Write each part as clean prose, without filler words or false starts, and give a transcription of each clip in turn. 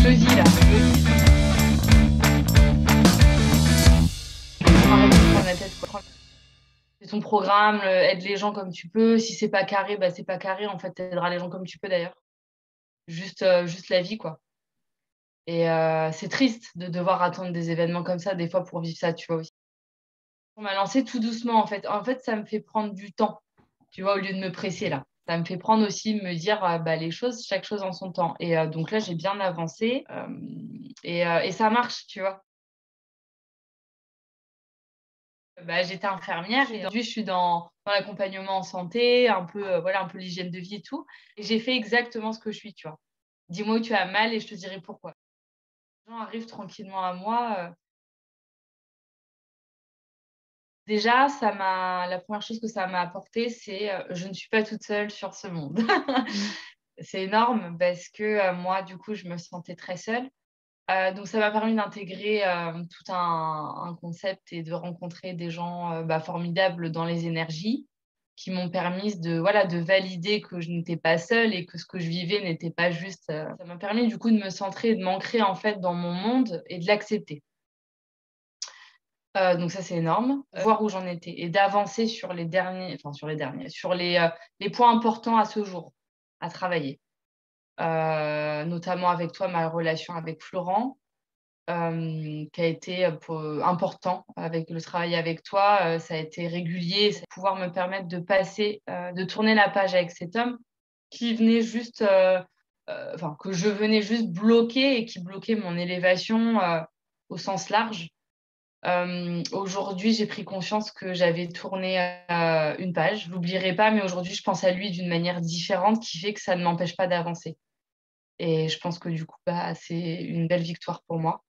Jeudi, là. Arrête de te prendre la tête, quoi. Fais ton programme, aide les gens comme tu peux. Si c'est pas carré, bah, c'est pas carré. En fait, tu aideras les gens comme tu peux d'ailleurs. Juste la vie, quoi. Et c'est triste de devoir attendre des événements comme ça, des fois, pour vivre ça, tu vois aussi. On m'a lancé tout doucement, en fait. En fait, ça me fait prendre du temps, tu vois, au lieu de me presser, là. Ça me fait prendre aussi, me dire, bah, les choses, chaque chose en son temps. Et donc là, j'ai bien avancé et ça marche, tu vois. Bah, j'étais infirmière et aujourd'hui, je suis dans l'accompagnement en santé, un peu, voilà, un peu l'hygiène de vie et tout. Et j'ai fait exactement ce que je suis, tu vois. Dis-moi où tu as mal et je te dirai pourquoi. Les gens arrivent tranquillement à moi. Déjà, la première chose que ça m'a apporté, c'est je ne suis pas toute seule sur ce monde. C'est énorme parce que moi, du coup, je me sentais très seule. Donc, ça m'a permis d'intégrer tout un concept et de rencontrer des gens bah, formidables dans les énergies qui m'ont permis voilà, de valider que je n'étais pas seule et que ce que je vivais n'était pas juste. Ça m'a permis du coup de me centrer et de m'ancrer en fait dans mon monde et de l'accepter. Donc ça, c'est énorme. Voir où j'en étais et d'avancer sur les points importants à ce jour, à travailler. Notamment avec toi, ma relation avec Florent, qui a été important avec le travail avec toi. Ça a été régulier, ça a pouvoir me permettre de passer, de tourner la page avec cet homme qui venait juste, enfin, que je venais juste bloquer et qui bloquait mon élévation au sens large. Aujourd'hui, j'ai pris conscience que j'avais tourné une page. Je l'oublierai pas, mais aujourd'hui, je pense à lui d'une manière différente qui fait que ça ne m'empêche pas d'avancer. Et je pense que du coup, bah, c'est une belle victoire pour moi.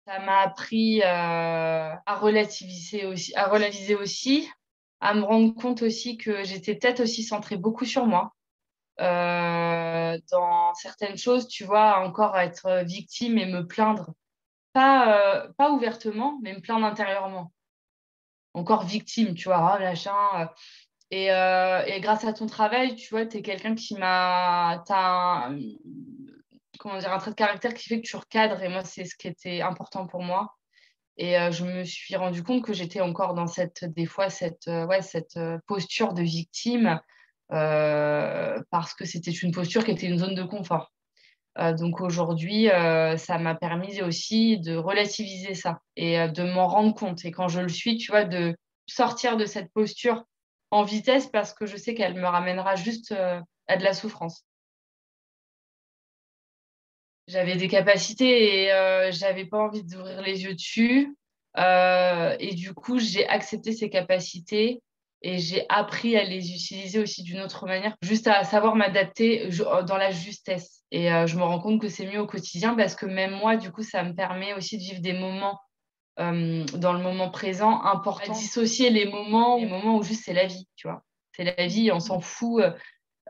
Ça m'a appris à relativiser aussi, à me rendre compte aussi que j'étais peut-être aussi centrée beaucoup sur moi. Dans certaines choses, tu vois, encore être victime et me plaindre. Pas ouvertement, mais me plaindre intérieurement. Encore victime, tu vois, ah, machin. Et grâce à ton travail, tu vois, tu es quelqu'un t'as comment dire, un trait de caractère qui fait que tu recadres. Et moi, c'est ce qui était important pour moi. Et je me suis rendu compte que j'étais encore dans des fois, cette posture de victime parce que c'était une posture qui était une zone de confort. Donc aujourd'hui, ça m'a permis aussi de relativiser ça et de m'en rendre compte. Et quand je le suis, tu vois, de sortir de cette posture en vitesse parce que je sais qu'elle me ramènera juste à de la souffrance. J'avais des capacités et j'avais pas envie d'ouvrir les yeux dessus. Et du coup, j'ai accepté ces capacités et j'ai appris à les utiliser aussi d'une autre manière, juste à savoir m'adapter dans la justesse. Et je me rends compte que c'est mieux au quotidien parce que même moi, du coup, ça me permet aussi de vivre des moments dans le moment présent importants, à dissocier les moments où juste c'est la vie, tu vois. C'est la vie, on s'en fout.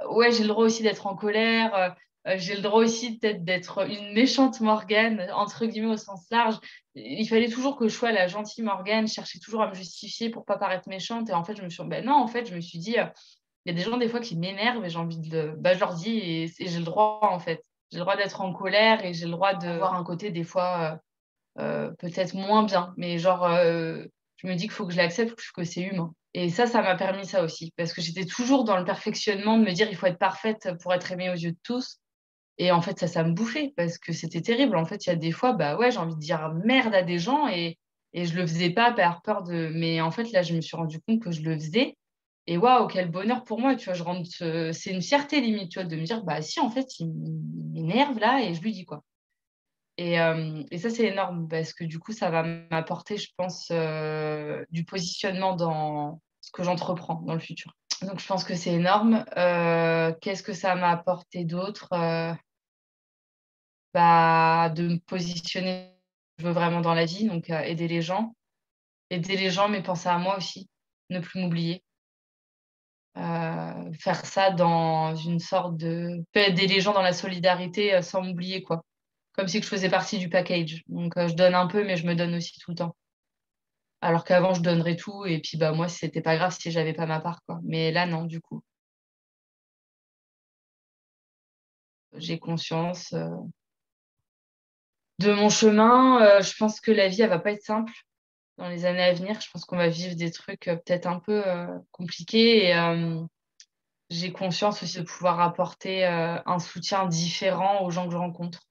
Ouais, j'ai le droit aussi d'être en colère. J'ai le droit aussi peut-être d'être une méchante Morgane, entre guillemets au sens large. Il fallait toujours que je sois la gentille Morgane, chercher toujours à me justifier pour pas paraître méchante. Et en fait, ben non, en fait, je me suis dit, il y a des gens des fois qui m'énervent et j'ai envie bah, je leur dis et j'ai le droit en fait. J'ai le droit d'être en colère et j'ai le droit d'avoir un côté des fois peut-être moins bien. Mais genre, je me dis qu'il faut que je l'accepte, que c'est humain. Et ça m'a permis ça aussi. Parce que j'étais toujours dans le perfectionnement de me dire il faut être parfaite pour être aimée aux yeux de tous. Et en fait, ça me bouffait parce que c'était terrible. En fait, il y a des fois, bah ouais, j'ai envie de dire merde à des gens et je le faisais pas par peur de. Mais en fait, là, je me suis rendu compte que je le faisais. Et waouh, quel bonheur pour moi, tu vois. C'est une fierté limite, tu vois, de me dire, bah si, en fait, il m'énerve là et je lui dis quoi. Et ça, c'est énorme parce que du coup, ça va m'apporter, je pense, du positionnement dans ce que j'entreprends dans le futur. Donc, je pense que c'est énorme. Qu'est-ce que ça m'a apporté d'autre? Bah, de me positionner, je veux vraiment dans la vie, donc aider les gens. Aider les gens, mais penser à moi aussi, ne plus m'oublier. Faire ça dans une sorte de... aider les gens dans la solidarité sans m'oublier, quoi. Comme si je faisais partie du package. Donc, je donne un peu, mais je me donne aussi tout le temps. Alors qu'avant, je donnerais tout, et puis bah, moi, c'était pas grave si j'avais pas ma part, quoi. Mais là, non, du coup. J'ai conscience de mon chemin. Je pense que la vie, elle va pas être simple dans les années à venir. Je pense qu'on va vivre des trucs peut-être un peu compliqués. Et j'ai conscience aussi de pouvoir apporter un soutien différent aux gens que je rencontre,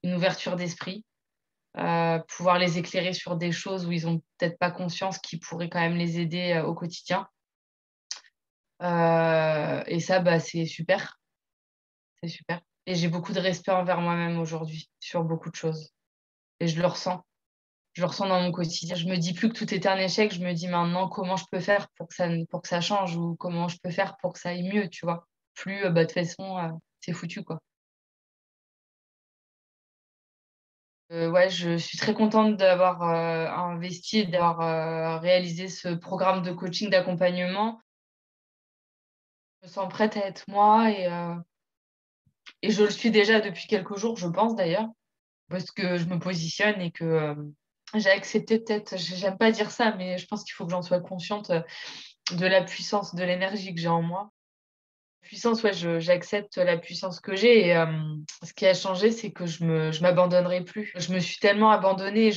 une ouverture d'esprit, pouvoir les éclairer sur des choses où ils ont peut-être pas conscience qui pourraient quand même les aider au quotidien. Et ça, bah, c'est super. C'est super. Et j'ai beaucoup de respect envers moi-même aujourd'hui sur beaucoup de choses. Et je le ressens. Je le ressens dans mon quotidien. Je me dis plus que tout est un échec. Je me dis maintenant comment je peux faire pour que ça change ou comment je peux faire pour que ça aille mieux, tu vois. Plus, bah, de toute façon, c'est foutu, quoi. Ouais, je suis très contente d'avoir investi et d'avoir réalisé ce programme de coaching d'accompagnement. Je me sens prête à être moi et je le suis déjà depuis quelques jours, je pense d'ailleurs, parce que je me positionne et que j'ai accepté peut-être, j'aime pas dire ça, mais je pense qu'il faut que j'en sois consciente de la puissance, de l'énergie que j'ai en moi. Puissance, ouais, j'accepte la puissance que j'ai et ce qui a changé, c'est que je m'abandonnerai plus. Je me suis tellement abandonnée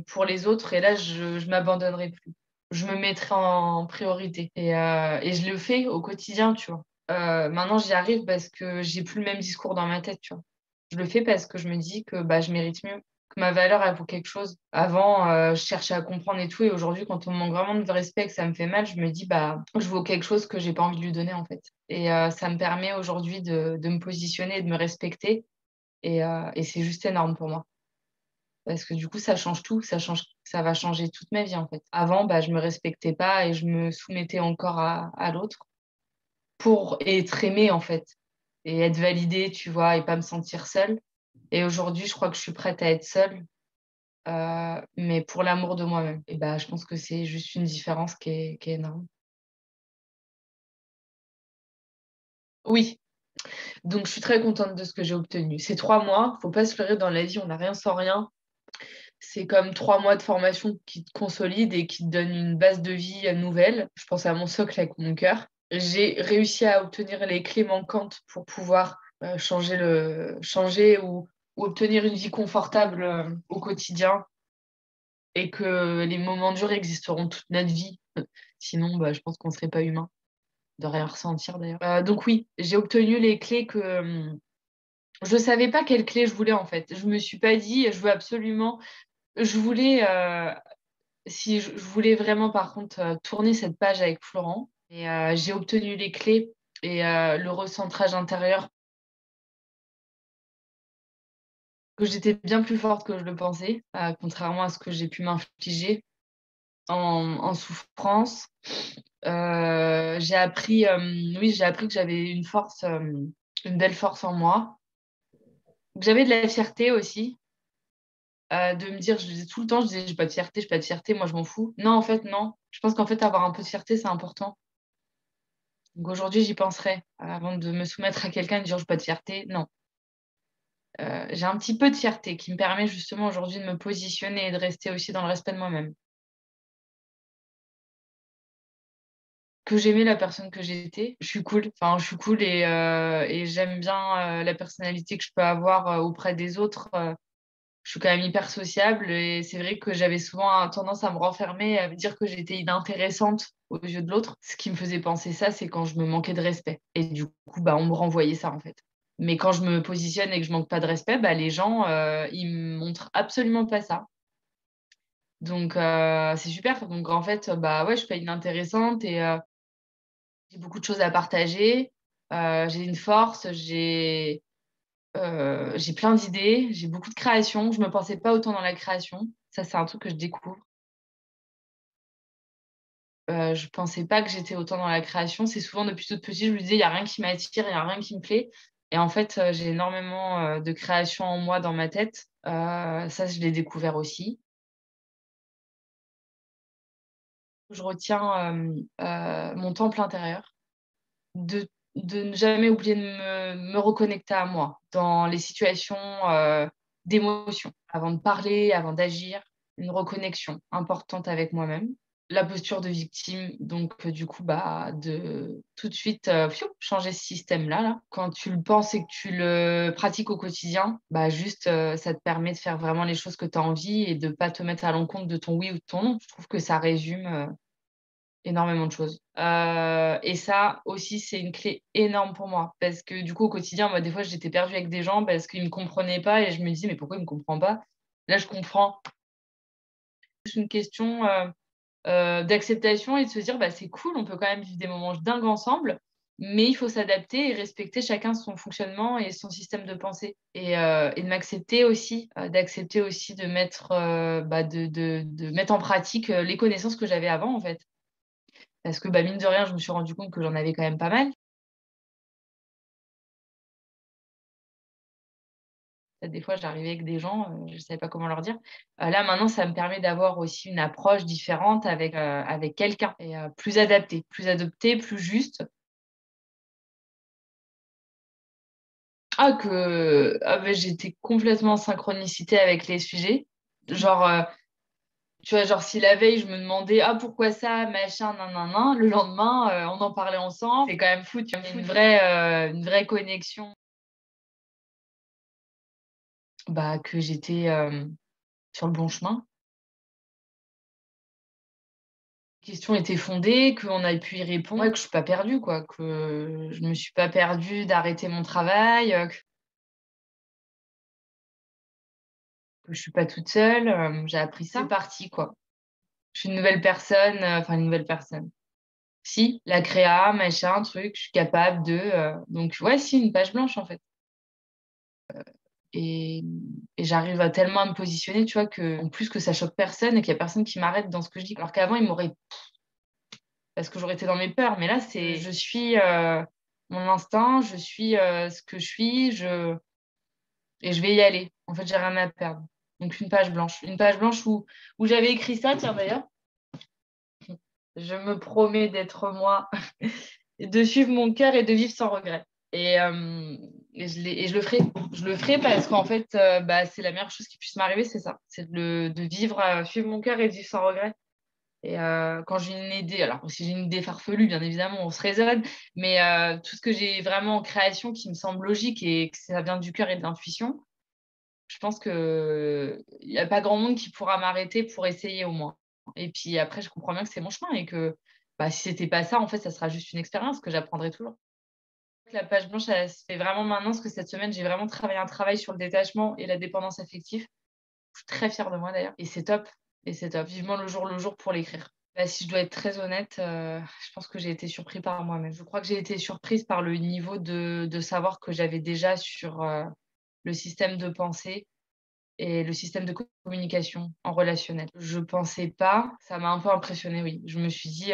pour les autres et là, je m'abandonnerai plus. Je me mettrai en priorité et je le fais au quotidien, tu vois. Maintenant, j'y arrive parce que j'ai plus le même discours dans ma tête, tu vois. Je le fais parce que je me dis que bah, je mérite mieux, que ma valeur, elle vaut quelque chose. Avant, je cherchais à comprendre et tout, et aujourd'hui, quand on me manque vraiment de respect et que ça me fait mal, je me dis bah, je vaux quelque chose que j'ai pas envie de lui donner, en fait. Et ça me permet aujourd'hui de me positionner et de me respecter, et c'est juste énorme pour moi. Parce que du coup, ça change tout, ça va changer toute ma vie, en fait. Avant, bah, je me respectais pas et je me soumettais encore à l'autre pour être aimée, en fait, et être validée, tu vois, et pas me sentir seule. Et aujourd'hui, je crois que je suis prête à être seule, mais pour l'amour de moi-même. Et bah, je pense que c'est juste une différence qui est énorme. Oui, donc je suis très contente de ce que j'ai obtenu. Ces 3 mois, faut pas se leurrer dans la vie, on n'a rien sans rien. C'est comme 3 mois de formation qui te consolide et qui te donne une base de vie nouvelle. Je pense à mon socle avec mon cœur. J'ai réussi à obtenir les clés manquantes pour pouvoir changer ou obtenir une vie confortable au quotidien et que les moments durs existeront toute notre vie. Sinon, bah, je pense qu'on serait pas humain de rien ressentir d'ailleurs. Donc oui, j'ai obtenu les clés que je savais pas quelles clés je voulais en fait. Je me suis pas dit je veux absolument. Je voulais si je voulais vraiment par contre tourner cette page avec Florent et j'ai obtenu les clés et le recentrage intérieur que j'étais bien plus forte que je le pensais, contrairement à ce que j'ai pu m'infliger en souffrance. J'ai appris, oui, j'ai appris que j'avais une belle force en moi. Que j'avais de la fierté aussi, de me dire, je disais tout le temps, je disais, j'ai pas de fierté, j'ai pas de fierté, moi je m'en fous. Non, en fait, non. Je pense qu'en fait, avoir un peu de fierté, c'est important. Donc aujourd'hui, j'y penserai avant de me soumettre à quelqu'un et de dire, j'ai pas de fierté. Non. J'ai un petit peu de fierté qui me permet justement aujourd'hui de me positionner et de rester aussi dans le respect de moi-même. Que j'aimais la personne que j'étais. Je suis cool. Enfin, je suis cool et j'aime bien la personnalité que je peux avoir auprès des autres. Je suis quand même hyper sociable et c'est vrai que j'avais souvent tendance à me renfermer, à me dire que j'étais inintéressante aux yeux de l'autre. Ce qui me faisait penser ça, c'est quand je me manquais de respect. Et du coup, bah, on me renvoyait ça en fait. Mais quand je me positionne et que je manque pas de respect, bah, les gens, ils me montrent absolument pas ça. Donc, c'est super. Donc, en fait, bah ouais, je suis pas inintéressante et j'ai beaucoup de choses à partager. J'ai une force, j'ai plein d'idées, j'ai beaucoup de créations. Je me pensais pas autant dans la création. Ça, c'est un truc que je découvre. Je pensais pas que j'étais autant dans la création. C'est souvent depuis toute petite, je me disais, il y a rien qui m'attire, il y a rien qui me plaît. Et en fait, j'ai énormément de créations en moi dans ma tête. Ça, je l'ai découvert aussi. Je retiens mon temple intérieur. de ne jamais oublier de me reconnecter à moi dans les situations d'émotion, avant de parler, avant d'agir, une reconnexion importante avec moi-même. La posture de victime, donc du coup, bah, de tout de suite changer ce système-là. Là. Quand tu le penses et que tu le pratiques au quotidien, bah, juste ça te permet de faire vraiment les choses que tu as envie et de ne pas te mettre à l'encontre de ton oui ou de ton non. Je trouve que ça résume énormément de choses. Et ça aussi, c'est une clé énorme pour moi. Parce que du coup, au quotidien, moi, des fois, j'étais perdue avec des gens parce qu'ils ne me comprenaient pas et je me disais, mais pourquoi ils ne me comprennent pas? Là, je comprends. C'est une question d'acceptation et de se dire, bah, c'est cool, on peut quand même vivre des moments dingues ensemble, mais il faut s'adapter et respecter chacun son fonctionnement et son système de pensée. Et de m'accepter aussi, d'accepter aussi de mettre, bah, de mettre en pratique les connaissances que j'avais avant, en fait. Parce que, bah, mine de rien, je me suis rendu compte que j'en avais quand même pas mal. Des fois, j'arrivais avec des gens, je ne savais pas comment leur dire. Là, maintenant, ça me permet d'avoir aussi une approche différente avec quelqu'un et plus adaptée, plus juste. Bah, j'étais complètement en synchronicité avec les sujets. Genre, tu vois, genre si la veille, je me demandais: «Ah pourquoi ça? Machin, nin nin nin», le lendemain, on en parlait ensemble. C'est quand même fou, tu vois? Une vraie connexion. Bah, que j'étais, sur le bon chemin. La question était fondée, qu'on a pu y répondre. Ouais, que je suis pas perdue quoi, que je me suis pas perdue d'arrêter mon travail, que je suis pas toute seule, j'ai appris ça. C'est parti quoi. Je suis une nouvelle personne, enfin une nouvelle personne. Si, la créa, machin, truc, je suis capable de, donc ouais, si, une page blanche en fait. Et et j'arrive à tellement à me positionner, tu vois, qu'en plus que ça choque personne et qu'il y a personne qui m'arrête dans ce que je dis. Alors qu'avant, ils m'auraient parce que j'aurais été dans mes peurs, mais là, c'est je suis, mon instinct, je suis, ce que je suis, et je vais y aller. En fait, j'ai rien à perdre. Donc une page blanche où j'avais écrit ça, tiens d'ailleurs: «Je me promets d'être moi, de suivre mon cœur et de vivre sans regret». Et et je le ferai. Je le ferai parce qu'en fait, bah, c'est la meilleure chose qui puisse m'arriver, c'est ça. C'est de vivre, suivre mon cœur et de vivre sans regret. Et quand j'ai une idée, alors si j'ai une idée farfelue, bien évidemment, on se raisonne, mais tout ce que j'ai vraiment en création qui me semble logique et que ça vient du cœur et de l'intuition, je pense qu'il y a pas grand monde qui pourra m'arrêter pour essayer au moins. Et puis après, je comprends bien que c'est mon chemin et que, bah, si c'était pas ça, en fait, ça sera juste une expérience que j'apprendrai toujours. La page blanche, elle se fait vraiment maintenant parce que cette semaine, j'ai vraiment travaillé un travail sur le détachement et la dépendance affective. Je suis très fière de moi d'ailleurs et c'est top et c'est top. Vivement le jour pour l'écrire. Bah, si je dois être très honnête, je pense que j'ai été surprise par moi-même. Je crois que j'ai été surprise par le niveau de savoir que j'avais déjà sur, le système de pensée et le système de communication en relationnel. Je pensais pas, ça m'a un peu impressionnée, oui. Je me suis dit,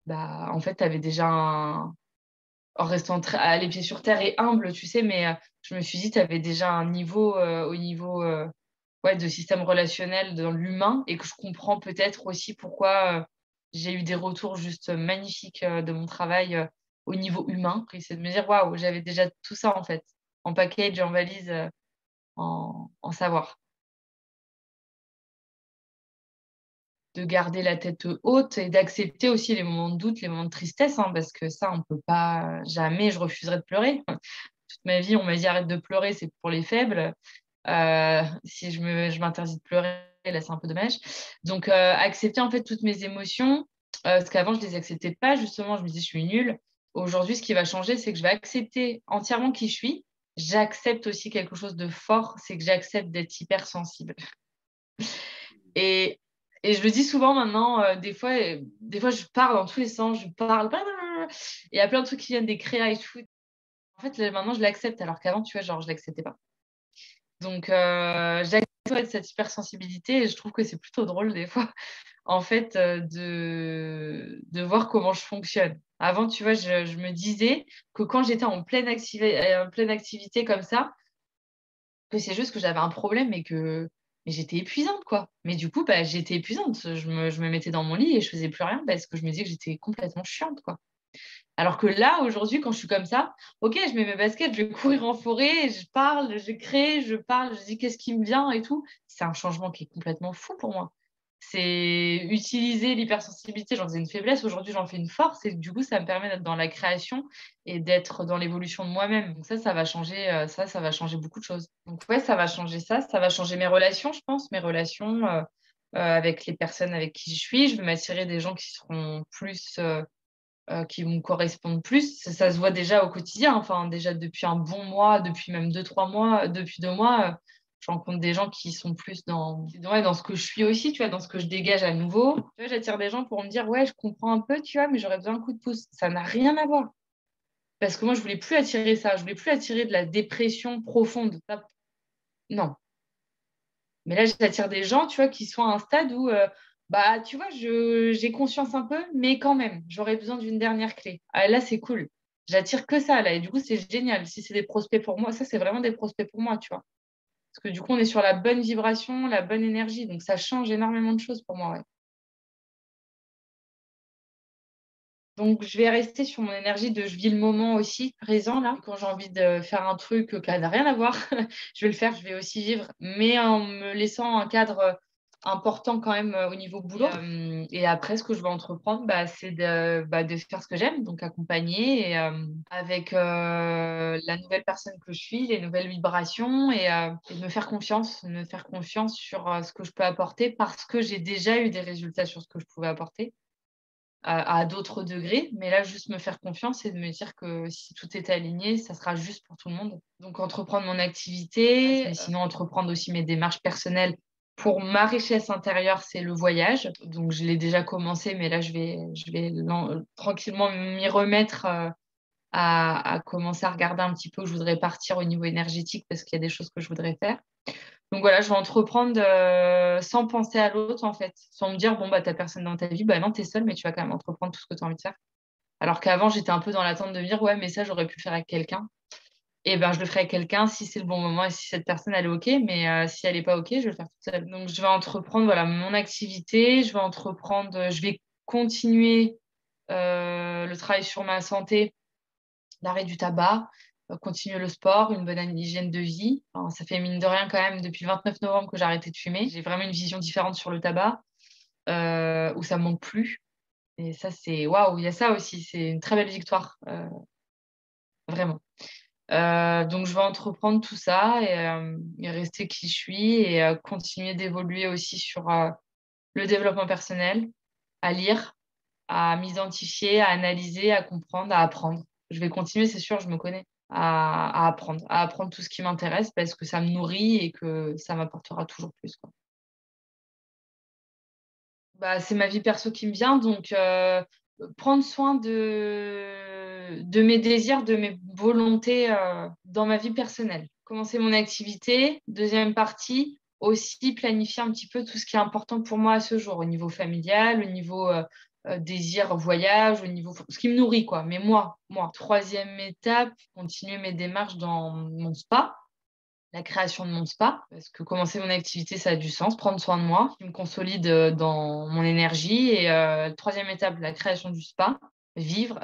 bah, en fait, tu avais déjà un en restant très les pieds sur terre et humble, tu sais? Mais, je me suis dit: «Tu avais déjà un niveau, au niveau, ouais, de système relationnel dans l'humain» et que je comprends peut-être aussi pourquoi, j'ai eu des retours juste magnifiques, de mon travail, au niveau humain. Et c'est de me dire: «Waouh, j'avais déjà tout ça, en fait, en package, en valise, en savoir». De garder la tête haute et d'accepter aussi les moments de doute, les moments de tristesse, hein, parce que ça, on peut pas jamais je refuserai de pleurer. Toute ma vie, on m'a dit: «Arrête de pleurer, c'est pour les faibles». Si je m'interdis de pleurer, là, c'est un peu dommage. Donc accepter, en fait, toutes mes émotions, parce qu'avant, je les acceptais pas, justement, je me disais: «Je suis nulle». Aujourd'hui, ce qui va changer, c'est que je vais accepter entièrement qui je suis. J'accepte aussi quelque chose de fort, c'est que j'accepte d'être hypersensible. Et et je le dis souvent maintenant, des fois, je pars dans tous les sens, je parle et il y a plein de trucs qui viennent des créas et tout. En fait, là, maintenant, je l'accepte alors qu'avant, tu vois, genre, je l'acceptais pas. Donc j'accepte, ouais, cette hypersensibilité et je trouve que c'est plutôt drôle des fois, en fait, de voir comment je fonctionne. Avant, tu vois, je me disais que quand j'étais en pleine activité comme ça, que c'est juste que j'avais un problème et que mais j'étais épuisante, quoi. Mais du coup, bah, j'étais épuisante. Je me mettais dans mon lit et je faisais plus rien parce que je me disais que j'étais complètement chiante, quoi. Alors que là, aujourd'hui, quand je suis comme ça, ok, je mets mes baskets, je vais courir en forêt, je parle, je crée, je parle, je dis qu'est-ce qui me vient et tout. C'est un changement qui est complètement fou pour moi. C'est utiliser l'hypersensibilité, j'en faisais une faiblesse, aujourd'hui j'en fais une force et du coup ça me permet d'être dans la création et d'être dans l'évolution de moi-même. Donc ça va changer, ça va changer beaucoup de choses. Donc ouais, ça va changer ça va changer mes relations, je pense, mes relations avec les personnes avec qui je suis. Je vais m'attirer des gens qui seront plus qui me correspondent plus. Ça se voit déjà au quotidien, enfin déjà depuis un bon mois, depuis même 2 3 mois, depuis 2 mois, je rencontre des gens qui sont plus ouais, dans ce que je suis aussi, tu vois, dans ce que je dégage à nouveau. Tu vois, j'attire des gens pour me dire, ouais, je comprends un peu, tu vois, mais j'aurais besoin d'un coup de pouce. Ça n'a rien à voir. Parce que moi, je voulais plus attirer ça. Je voulais plus attirer de la dépression profonde. Non. Mais là, j'attire des gens, tu vois, qui sont à un stade où, bah, tu vois, j'ai conscience un peu, mais quand même, j'aurais besoin d'une dernière clé. Ah, là, c'est cool. J'attire que ça, là. Et du coup, c'est génial. Si c'est des prospects pour moi, ça, c'est vraiment des prospects pour moi, tu vois. Parce que du coup, on est sur la bonne vibration, la bonne énergie. Donc, ça change énormément de choses pour moi, ouais. Donc, je vais rester sur mon énergie de je vis le moment aussi, présent, là. Quand j'ai envie de faire un truc qui n'a rien à voir, je vais le faire, je vais aussi vivre, mais en me laissant un cadre important quand même au niveau boulot. Et après, ce que je vais entreprendre, bah, c'est de faire ce que j'aime, donc accompagner et, avec la nouvelle personne que je suis, les nouvelles vibrations et me faire confiance sur ce que je peux apporter parce que j'ai déjà eu des résultats sur ce que je pouvais apporter à d'autres degrés, mais là, juste me faire confiance et de me dire que si tout est aligné, ça sera juste pour tout le monde. Donc, entreprendre mon activité, mais sinon, entreprendre aussi mes démarches personnelles. Pour ma richesse intérieure, c'est le voyage. Donc, je l'ai déjà commencé, mais là, je vais tranquillement m'y remettre à commencer à regarder un petit peu où je voudrais partir au niveau énergétique parce qu'il y a des choses que je voudrais faire. Donc voilà, je vais entreprendre sans penser à l'autre, en fait. Sans me dire, bon, bah, t'as personne dans ta vie. Bah non, t'es seule, mais tu vas quand même entreprendre tout ce que tu as envie de faire. Alors qu'avant, j'étais un peu dans l'attente de me dire, ouais, mais ça, j'aurais pu le faire avec quelqu'un. Et ben, je le ferai avec quelqu'un si c'est le bon moment et si cette personne, elle est OK. Mais si elle n'est pas OK, je vais le faire toute seule. Donc, je vais entreprendre, voilà, mon activité. Je vais continuer le travail sur ma santé, l'arrêt du tabac, continuer le sport, une bonne hygiène de vie. Enfin, ça fait mine de rien quand même depuis le 29 novembre que j'ai arrêté de fumer. J'ai vraiment une vision différente sur le tabac, où ça me manque plus. Et ça, c'est waouh, il y a ça aussi, c'est une très belle victoire, vraiment. Donc, je vais entreprendre tout ça et rester qui je suis et continuer d'évoluer aussi sur le développement personnel, à lire, à m'identifier, à analyser, à comprendre, à apprendre. Je vais continuer, c'est sûr, je me connais, à apprendre tout ce qui m'intéresse parce que ça me nourrit et que ça m'apportera toujours plus, quoi. Bah, c'est ma vie perso qui me vient, donc prendre soin de mes désirs, de mes volontés dans ma vie personnelle. Commencer mon activité. Deuxième partie, aussi planifier un petit peu tout ce qui est important pour moi à ce jour, au niveau familial, au niveau désir, voyage, au niveau ce qui me nourrit, quoi. Mais moi. Troisième étape, continuer mes démarches dans mon spa, la création de mon spa, parce que commencer mon activité, ça a du sens, prendre soin de moi, qui me consolide dans mon énergie. Et troisième étape, la création du spa, vivre.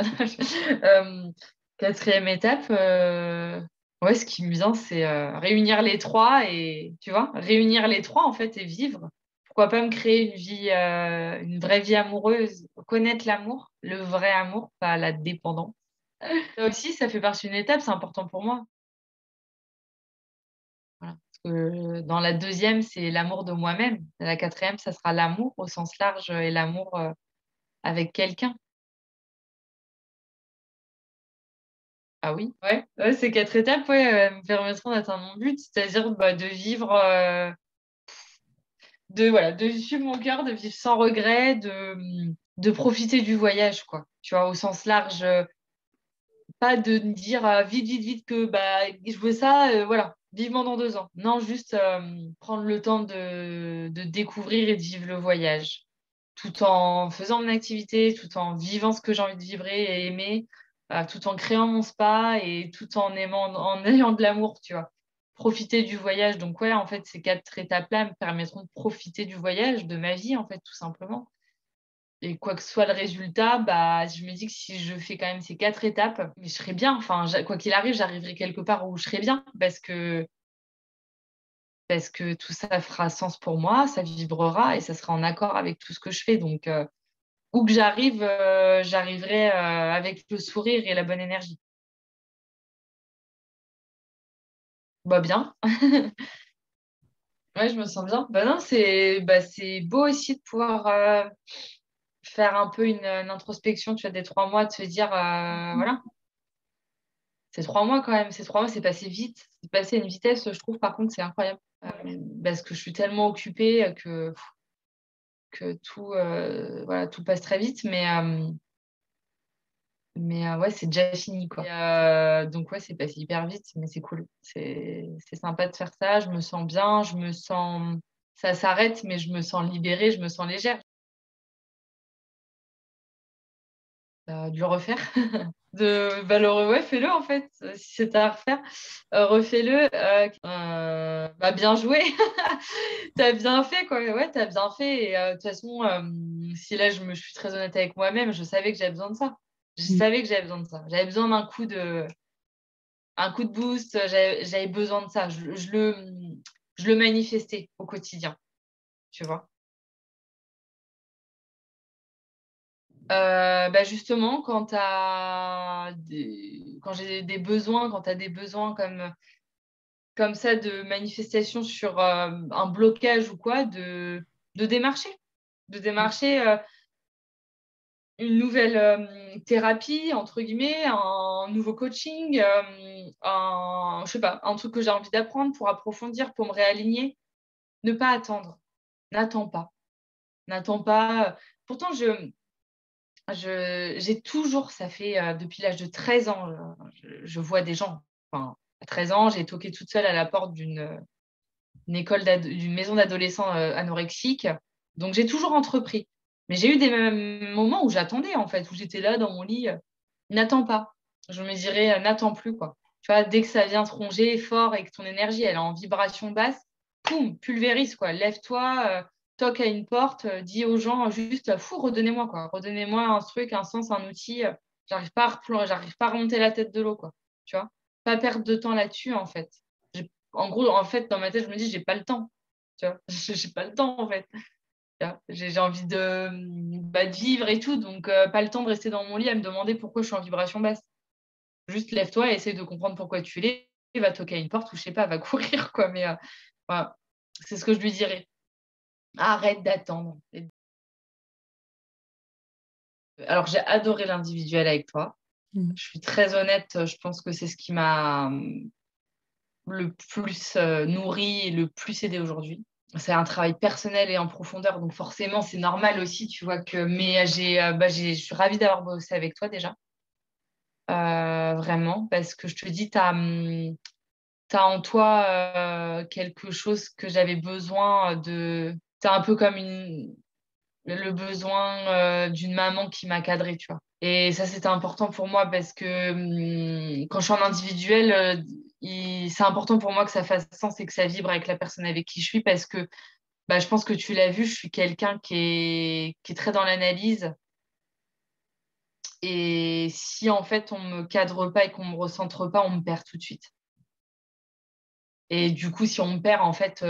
Euh, quatrième étape, ouais, ce qui me vient, c'est réunir les trois et, tu vois, réunir les trois, en fait, et vivre. Pourquoi pas me créer une vie, une vraie vie amoureuse, connaître l'amour, le vrai amour, pas la dépendance. Ça aussi, ça fait partie d'une étape, c'est important pour moi. Voilà. Parce que dans la deuxième, c'est l'amour de moi-même. La quatrième, ça sera l'amour au sens large et l'amour avec quelqu'un. Ah oui, ouais, ouais, ces 4 étapes ouais, me permettront d'atteindre mon but, c'est-à-dire bah, de vivre, voilà, de suivre mon cœur, de vivre sans regret, de profiter du voyage, quoi. Tu vois, au sens large, pas de me dire vite, vite, vite que bah, je veux ça, voilà, vivement dans 2 ans. Non, juste prendre le temps de découvrir et de vivre le voyage, tout en faisant mon activité, tout en vivant ce que j'ai envie de vibrer et aimer, tout en créant mon spa et tout en aimant, en ayant de l'amour, tu vois. Profiter du voyage. Donc, ouais, en fait, ces 4 étapes-là me permettront de profiter du voyage, de ma vie, en fait, tout simplement. Et quoi que soit le résultat, bah, je me dis que si je fais quand même ces 4 étapes, mais je serai bien. Enfin, quoi qu'il arrive, j'arriverai quelque part où je serai bien parce que tout ça fera sens pour moi, ça vibrera et ça sera en accord avec tout ce que je fais. Donc, où que j'arrive, j'arriverai avec le sourire et la bonne énergie. Bah bien. Ouais, je me sens bien. Bah non, c'est beau aussi de pouvoir faire un peu une introspection, tu vois, des 3 mois, de se dire, voilà, c'est 3 mois quand même, ces 3 mois, c'est passé vite. C'est passé à une vitesse, je trouve, par contre, c'est incroyable. Parce que je suis tellement occupée que tout, voilà, tout passe très vite. Mais ouais, c'est déjà fini, quoi. Donc ouais, c'est passé hyper vite, mais c'est cool. C'est sympa de faire ça. Je me sens bien, je me sens... Ça s'arrête, mais je me sens libérée, je me sens légère. Dû le refaire. Ouais, fais-le en fait, si c'est à refaire. Refais-le. Bah, bien joué. T'as bien fait, quoi. Ouais, t'as bien fait. Et de toute façon, si là, je suis très honnête avec moi-même, je savais que j'avais besoin de ça. Je Mm. savais que j'avais besoin de ça. J'avais besoin un coup de boost. J'avais besoin de ça. Je le manifestais au quotidien, tu vois. Bah justement, quand j'ai des besoins, quand tu as des besoins comme ça de manifestation sur un blocage ou quoi, de démarcher. De démarcher une nouvelle thérapie, entre guillemets, un nouveau coaching, je sais pas, un truc que j'ai envie d'apprendre pour approfondir, pour me réaligner. Ne pas attendre. N'attends pas. N'attends pas. Pourtant, j'ai toujours, ça fait depuis l'âge de 13 ans, je vois des gens. Enfin, à 13 ans, j'ai toqué toute seule à la porte d'une maison d'adolescents anorexiques. Donc, j'ai toujours entrepris. Mais j'ai eu des moments où j'attendais, en fait, où j'étais là dans mon lit. N'attends pas. Je me dirais, n'attends plus, quoi. Tu vois, dès que ça vient te ronger fort et que ton énergie, elle est en vibration basse, boum, pulvérise, quoi. Lève-toi, toque à une porte, dis aux gens juste, fou, redonnez-moi, quoi. Redonnez-moi un truc, un sens, un outil. J'arrive pas à remonter la tête de l'eau, quoi. Tu vois, pas perdre de temps là-dessus, en fait. En gros, en fait, dans ma tête, je me dis, j'ai pas le temps. Tu vois, j'ai pas le temps, en fait. Tu vois. J'ai envie de vivre et tout, donc pas le temps de rester dans mon lit à me demander pourquoi je suis en vibration basse. Juste lève-toi et essaye de comprendre pourquoi tu l'es, va toquer à une porte ou je sais pas, va courir, quoi. Mais voilà, c'est ce que je lui dirais. Arrête d'attendre. Alors, j'ai adoré l'individuel avec toi. Mm. Je suis très honnête, je pense que c'est ce qui m'a le plus nourri et le plus aidé aujourd'hui. C'est un travail personnel et en profondeur, donc forcément, c'est normal aussi, tu vois que. Mais je suis ravie d'avoir bossé avec toi déjà, vraiment, parce que je te dis, t'as en toi quelque chose que j'avais besoin de. T'as un peu comme le besoin d'une maman qui m'a cadrée, tu vois. Et ça, c'était important pour moi parce que quand je suis en individuel, c'est important pour moi que ça fasse sens et que ça vibre avec la personne avec qui je suis parce que bah, je pense que tu l'as vu, je suis quelqu'un qui est très dans l'analyse. Et si en fait on me cadre pas et qu'on me recentre pas, on me perd tout de suite. Et du coup, si on me perd, en fait,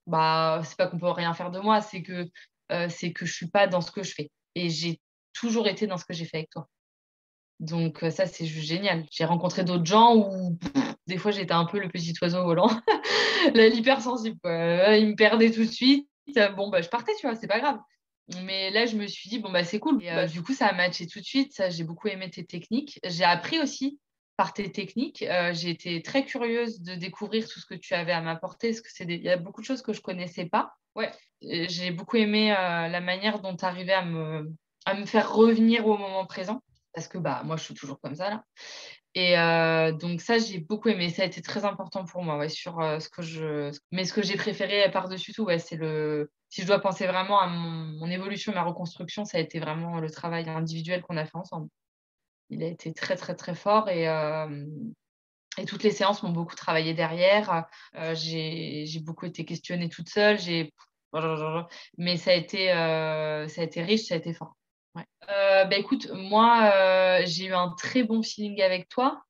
bah, c'est pas qu'on peut rien faire de moi, c'est que je suis pas dans ce que je fais. Et j'ai toujours été dans ce que j'ai fait avec toi. Donc ça, c'est juste génial. J'ai rencontré d'autres gens où des fois j'étais un peu le petit oiseau volant, l'hypersensible, quoi. Ils me perdaient tout de suite. Bon, bah, je partais, tu vois, c'est pas grave. Mais là, je me suis dit, bon, bah, c'est cool. Et, du coup, ça a matché tout de suite. Ça, j'ai beaucoup aimé tes techniques. J'ai appris aussi par tes techniques. J'ai été très curieuse de découvrir tout ce que tu avais à m'apporter. Parce que il y a beaucoup de choses que je connaissais pas. Ouais, j'ai beaucoup aimé la manière dont tu arrivais à me faire revenir au moment présent. Parce que bah, moi, je suis toujours comme ça, là. Et donc ça, j'ai beaucoup aimé. Ça a été très important pour moi, ouais, sur Mais ce que j'ai préféré par-dessus tout, ouais, c'est le... Si je dois penser vraiment à mon évolution, ma reconstruction, ça a été vraiment le travail individuel qu'on a fait ensemble. Il a été très, très, très fort et toutes les séances m'ont beaucoup travaillé derrière. J'ai beaucoup été questionnée toute seule. Mais ça a été riche, ça a été fort. Ouais. Écoute, moi, j'ai eu un très bon feeling avec toi.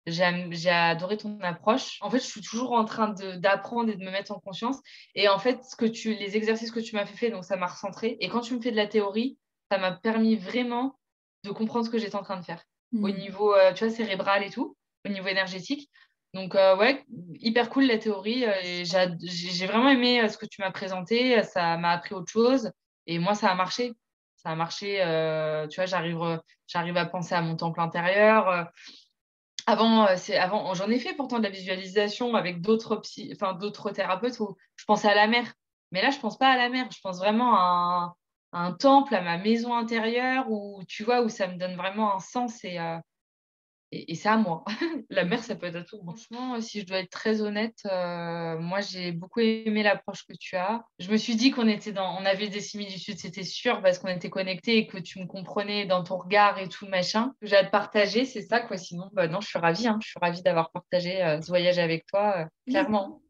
J'ai adoré ton approche. En fait, je suis toujours en train d'apprendre et de me mettre en confiance. Et en fait, les exercices que tu m'as fait, donc ça m'a recentré. Et quand tu me fais de la théorie, ça m'a permis vraiment de comprendre ce que j'étais en train de faire. Au Mmh. niveau, tu vois, cérébral et tout, au niveau énergétique. Donc, ouais, hyper cool la théorie. Et j'ai vraiment aimé ce que tu m'as présenté. Ça m'a appris autre chose. Et moi, ça a marché. Ça a marché. Tu vois, j'arrive à penser à mon temple intérieur. Avant, j'en ai fait pourtant de la visualisation avec d'autres thérapeutes où je pensais à la mer. Mais là, je pense pas à la mer, je pense vraiment à un temple, à ma maison intérieure où, tu vois, où ça me donne vraiment un sens et c'est à moi. La mer, ça peut être à tout moment. Franchement, si je dois être très honnête, moi, j'ai beaucoup aimé l'approche que tu as. Je me suis dit on avait des similitudes, c'était sûr, parce qu'on était connectés et que tu me comprenais dans ton regard et tout, machin. J'ai hâte de partager, c'est ça, quoi. Sinon, non, je suis ravie, hein. Je suis ravie d'avoir partagé, ce voyage avec toi, clairement.